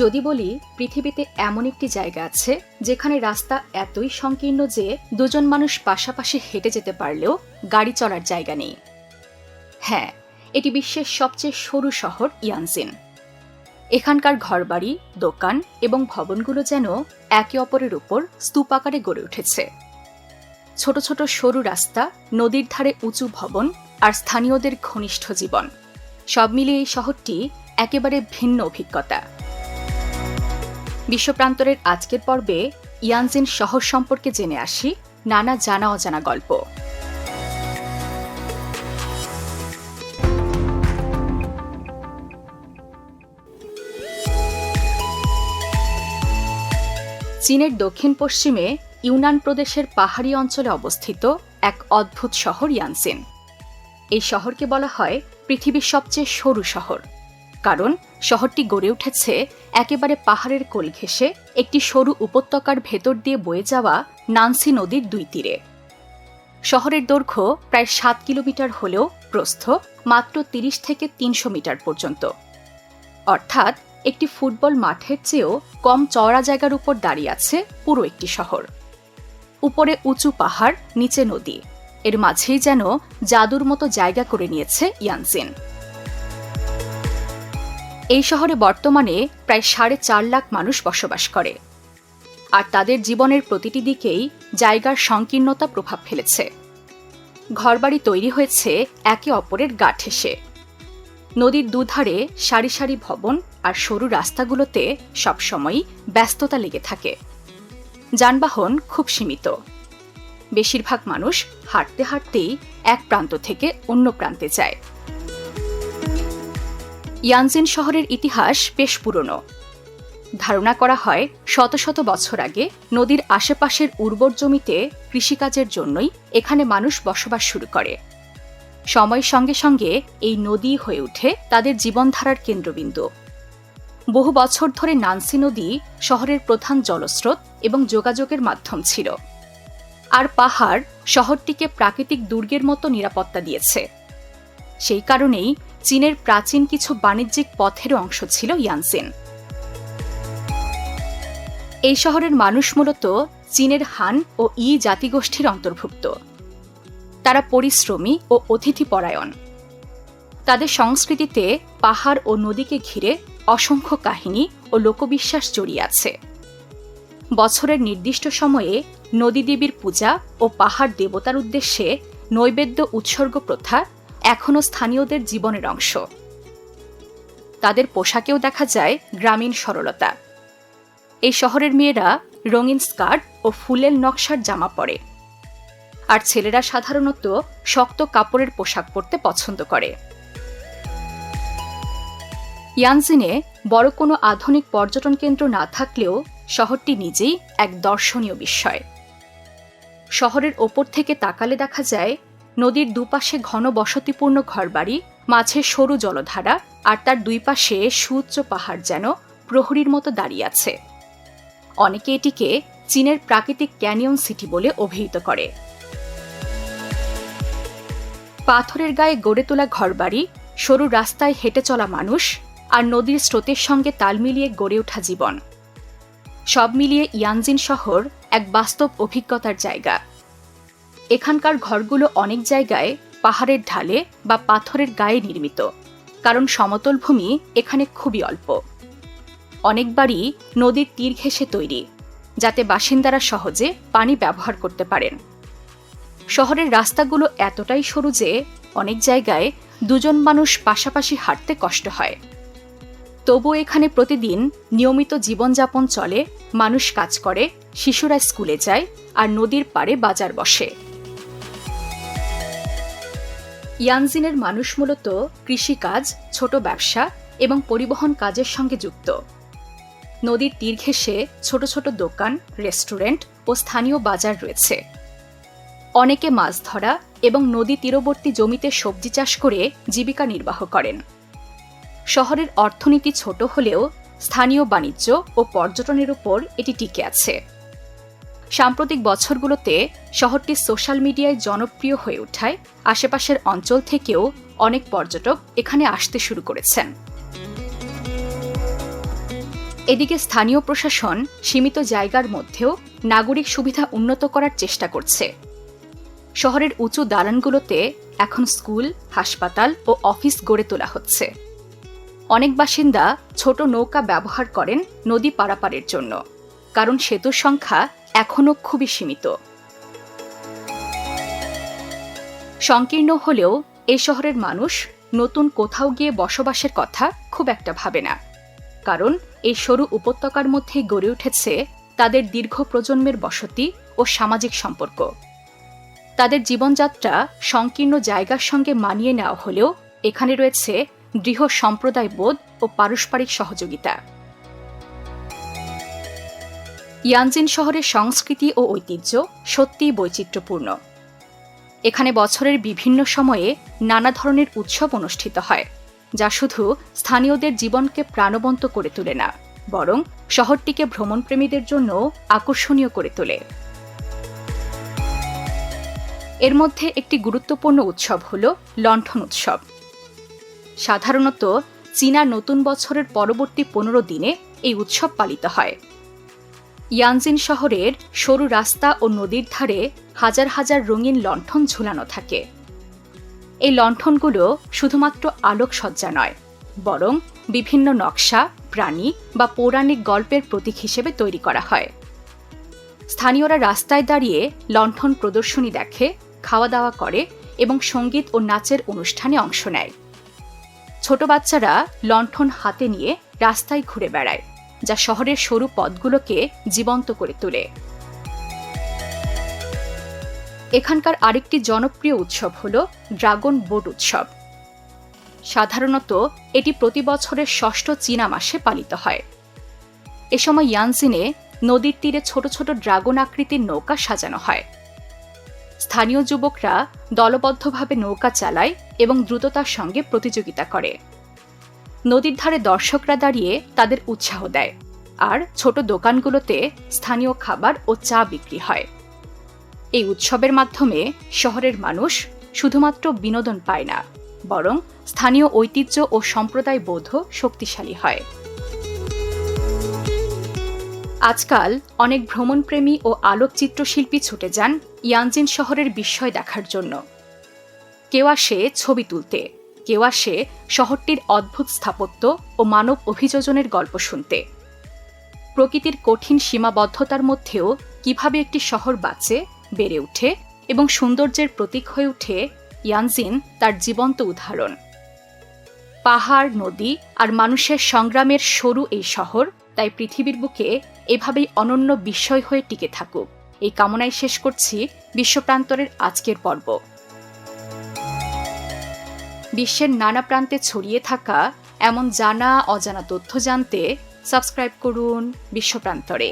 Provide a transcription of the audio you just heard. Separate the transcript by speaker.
Speaker 1: যদি বলি পৃথিবীতে এমন একটি জায়গা আছে যেখানে রাস্তা এতই সংকীর্ণ যে দুজন মানুষ পাশাপাশি হেঁটে যেতে পারলেও গাড়ি চলার জায়গা নেই। হ্যাঁ, এটি বিশ্বের সবচেয়ে সরু শহর ইয়ানজিন। এখানকার ঘরবাড়ি, দোকান এবং ভবনগুলো যেন একে অপরের উপর স্তূপ আকারে গড়ে উঠেছে। ছোট ছোট সরু রাস্তা, নদীর ধারে উঁচু ভবন আর স্থানীয়দের ঘনিষ্ঠ জীবন, সব মিলিয়ে এই শহরটি একেবারে ভিন্ন অভিজ্ঞতা। বিশ্বপ্রান্তরের আজকের পর্বে ইয়ানজিন শহর সম্পর্কে জেনে আসি নানা জানা অজানা গল্প। চীনের দক্ষিণ পশ্চিমে ইউনান প্রদেশের পাহাড়ি অঞ্চলে অবস্থিত এক অদ্ভুত শহর ইয়ানজিন। এই শহরকে বলা হয় পৃথিবীর সবচেয়ে সরু শহর, কারণ শহরটি গড়ে উঠেছে একেবারে পাহাড়ের কোল ঘেঁষে একটি সরু উপত্যকার ভেতর দিয়ে বয়ে যাওয়া নানসি নদীর দুই তীরে। শহরের দৈর্ঘ্য প্রায় 7 কিলোমিটার হলেও প্রস্থ মাত্র 30 থেকে 300 মিটার পর্যন্ত, অর্থাৎ একটি ফুটবল মাঠের চেয়েও কম চওড়া জায়গার উপর দাঁড়িয়ে আছে পুরো একটি শহর। উপরে উঁচু পাহাড়, নিচে নদী, এর মাঝেই যেন জাদুর মতো জায়গা করে নিয়েছে ইয়ানজিন। এই শহরে বর্তমানে প্রায় 4.5 লাখ মানুষ বসবাস করে, আর তাদের জীবনের প্রতিটি দিকেই জায়গার সংকীর্ণতা প্রভাব ফেলেছে। ঘরবাড়ি তৈরি হয়েছে একে অপরের গা ঠেসে। নদীর দুধারে সারি সারি ভবন আর সরু রাস্তাগুলোতে সবসময়ই ব্যস্ততা লেগে থাকে। যানবাহন খুব সীমিত। বেশিরভাগ মানুষ হাঁটতে হাঁটতেই এক প্রান্ত থেকে অন্য প্রান্তে যায়। ইয়ানজিন শহরের ইতিহাস বেশ পুরনো। ধারণা করা হয় শত শত বছর আগে নদীর আশেপাশের উর্বর জমিতে কৃষিকাজের জন্যই এখানে মানুষ বসবাস শুরু করে। সময়ের সঙ্গে সঙ্গে এই নদী হয়ে ওঠে তাদের জীবনধারার কেন্দ্রবিন্দু। বহু বছর ধরে নানসি নদী শহরের প্রধান জলস্রোত এবং যোগাযোগের মাধ্যম ছিল, আর পাহাড় শহরটিকে প্রাকৃতিক দুর্গের মতো নিরাপত্তা দিয়েছে। সেই কারণেই চীনের প্রাচীন কিছু বাণিজ্যিক পথের অংশ ছিল ইয়ানজিন। এই শহরের মানুষ মূলত চীনের হান ও ই জাতিগোষ্ঠীর অন্তর্ভুক্ত। তারা পরিশ্রমী ও অতিথিপরায়ণ। তাদের সংস্কৃতিতে পাহাড় ও নদীকে ঘিরে অসংখ্য কাহিনী ও লোকবিশ্বাস জড়িয়ে আছে। বছরের নির্দিষ্ট সময়ে নদী দেবীর পূজা ও পাহাড় দেবতার উদ্দেশ্যে নৈবেদ্য উৎসর্গ প্রথা এখনও স্থানীয়দের জীবনের অংশ। তাদের পোশাকেও দেখা যায় গ্রামীণ সরলতা। এই শহরের মেয়েরা রঙিন স্কার্ট ও ফুলেল নকশার জামা পরে, আর ছেলেরা সাধারণত শক্ত কাপড়ের পোশাক পরতে পছন্দ করে। ইয়ানজিনে বড় কোনো আধুনিক পর্যটন কেন্দ্র না থাকলেও শহরটি নিজেই এক দর্শনীয় বিস্ময়। শহরের ওপর থেকে তাকালে দেখা যায় নদীর দুপাশে ঘন বসতিপূর্ণ ঘরবাড়ি, মাঝে সরু জলধারা, আর তার দুই পাশে সুউচ্চ পাহাড় যেন প্রহরীর মতো দাঁড়িয়ে আছে। অনেকে এটিকে চীনের প্রাকৃতিক ক্যানিয়ন সিটি বলে অভিহিত করে। পাথরের গায়ে গড়ে তোলা ঘরবাড়ি, সরু রাস্তায় হেঁটে চলা মানুষ, আর নদীর স্রোতের সঙ্গে তাল মিলিয়ে গড়ে ওঠা জীবন, সব মিলিয়ে ইয়ানজিন শহর এক বাস্তব অভিজ্ঞতার জায়গা। এখানকার ঘরগুলো অনেক জায়গায় পাহাড়ের ঢালে বা পাথরের গায়ে নির্মিত, কারণ সমতল ভূমি এখানে খুবই অল্প। অনেক বাড়ি নদীর তীর ঘেঁষে তৈরি, যাতে বাসিন্দারা সহজে পানি ব্যবহার করতে পারেন। শহরের রাস্তাগুলো এতটাই সরু যে অনেক জায়গায় দুজন মানুষ পাশাপাশি হাঁটতে কষ্ট হয়। তবু এখানে প্রতিদিন নিয়মিত জীবনযাপন চলে, মানুষ কাজ করে, শিশুরা স্কুলে যায়, আর নদীর পাড়ে বাজার বসে। ইয়ানজিনের মানুষ মূলত কৃষিকাজ, ছোট ব্যবসা এবং পরিবহন কাজের সঙ্গে যুক্ত। নদীর তীর ঘেঁষে ছোট ছোট দোকান, রেস্টুরেন্ট ও স্থানীয় বাজার রয়েছে। অনেকে মাছ ধরা এবং নদী তীরবর্তী জমিতে সবজি চাষ করে জীবিকা নির্বাহ করেন। শহরের অর্থনীতি ছোট হলেও স্থানীয় বাণিজ্য ও পর্যটনের উপর এটি টিকে আছে। সাম্প্রতিক বছরগুলোতে শহরটি সোশ্যাল মিডিয়ায় জনপ্রিয় হয়ে ওঠায় আশেপাশের অঞ্চল থেকেও অনেক পর্যটক এখানে আসতে শুরু করেছেন। এদিকে স্থানীয় প্রশাসন সীমিত জায়গার মধ্যেও নাগরিক সুবিধা উন্নত করার চেষ্টা করছে। শহরের উঁচু দালানগুলোতে এখন স্কুল, হাসপাতাল ও অফিস গড়ে তোলা হচ্ছে। অনেক বাসিন্দা ছোট নৌকা ব্যবহার করেন নদী পারাপারের জন্য, কারণ সেতুর সংখ্যা এখনও খুবই সীমিত। সংকীর্ণ হলেও এই শহরের মানুষ নতুন কোথাও গিয়ে বসবাসের কথা খুব একটা ভাবে না, কারণ এই সরু উপত্যকার মধ্যেই গড়ে উঠেছে তাদের দীর্ঘ প্রজন্মের বসতি ও সামাজিক সম্পর্ক। তাদের জীবনযাত্রা সংকীর্ণ জায়গার সঙ্গে মানিয়ে নেওয়া হলেও এখানে রয়েছে দৃঢ় সম্প্রদায়বোধ ও পারস্পরিক সহযোগিতা। ইয়ানজিন শহরের সংস্কৃতি ও ঐতিহ্য সত্যিই বৈচিত্র্যপূর্ণ। এখানে বছরের বিভিন্ন সময়ে নানা ধরনের উৎসব অনুষ্ঠিত হয়, যা শুধু স্থানীয়দের জীবনকে প্রাণবন্ত করে তোলে না, বরং শহরটিকে ভ্রমণপ্রেমীদের জন্য আকর্ষণীয় করে তোলে। এর মধ্যে একটি গুরুত্বপূর্ণ উৎসব হল লণ্ঠন উৎসব। সাধারণত চীনা নতুন বছরের পরবর্তী 15 দিনে এই উৎসব পালিত হয়। ইয়ানজিন শহরের সরু রাস্তা ও নদীর ধারে হাজার হাজার রঙিন লণ্ঠন ঝুলানো থাকে। এই লণ্ঠনগুলো শুধুমাত্র আলোকসজ্জা নয়, বরং বিভিন্ন নকশা, প্রাণী বা পৌরাণিক গল্পের প্রতীক হিসেবে তৈরি করা হয়। স্থানীয়রা রাস্তায় দাঁড়িয়ে লণ্ঠন প্রদর্শনী দেখে, খাওয়া দাওয়া করে এবং সঙ্গীত ও নাচের অনুষ্ঠানে অংশ নেয়। ছোট বাচ্চারা লণ্ঠন হাতে নিয়ে রাস্তায় ঘুরে বেড়ায়, যা শহরের সরু পথগুলোকে জীবন্ত করে তোলে। এখানকার আরেকটি জনপ্রিয় উৎসব হল ড্রাগন বোট উৎসব। সাধারণত এটি প্রতি বছরের 6ষ্ঠ চীনা মাসে পালিত হয়। এ সময় ইয়ানজিনে নদীর তীরে ছোট ছোট ড্রাগন আকৃতির নৌকা সাজানো হয়। স্থানীয় যুবকরা দলবদ্ধভাবে নৌকা চালায় এবং দ্রুততার সঙ্গে প্রতিযোগিতা করে। নদীর ধারে দর্শকরা দাঁড়িয়ে তাদের উৎসাহ দেয়, আর ছোট দোকানগুলোতে স্থানীয় খাবার ও চা বিক্রি হয়। এই উৎসবের মাধ্যমে শহরের মানুষ শুধুমাত্র বিনোদন পায় না, বরং স্থানীয় ঐতিহ্য ও সম্প্রদায় বোধও শক্তিশালী হয়। আজকাল অনেক ভ্রমণপ্রেমী ও আলোকচিত্রশিল্পী ছুটে যান ইয়ানজিন শহরের বিস্ময় দেখার জন্য। কেউ আসে ছবি তুলতে, কেউ আসে শহরটির অদ্ভুত স্থাপত্য ও মানব অভিযোজনের গল্প শুনতে। প্রকৃতির কঠিন সীমাবদ্ধতার মধ্যেও কিভাবে একটি শহর বাঁচে, বেড়ে ওঠে এবং সৌন্দর্যের প্রতীক হয়ে ওঠে, ইয়ানজিন তার জীবন্ত উদাহরণ। পাহাড়, নদী আর মানুষের সংগ্রামের সরু এই শহর তাই পৃথিবীর বুকে এভাবেই অনন্য বিস্ময় হয়ে টিকে থাকুক, এই কামনায় শেষ করছি বিশ্বপ্রান্তরের আজকের পর্ব। বিশ্বের নানা প্রান্তে ছড়িয়ে থাকা এমন জানা অজানা তথ্য জানতে সাবস্ক্রাইব করুন বিশ্বপ্রান্তরে।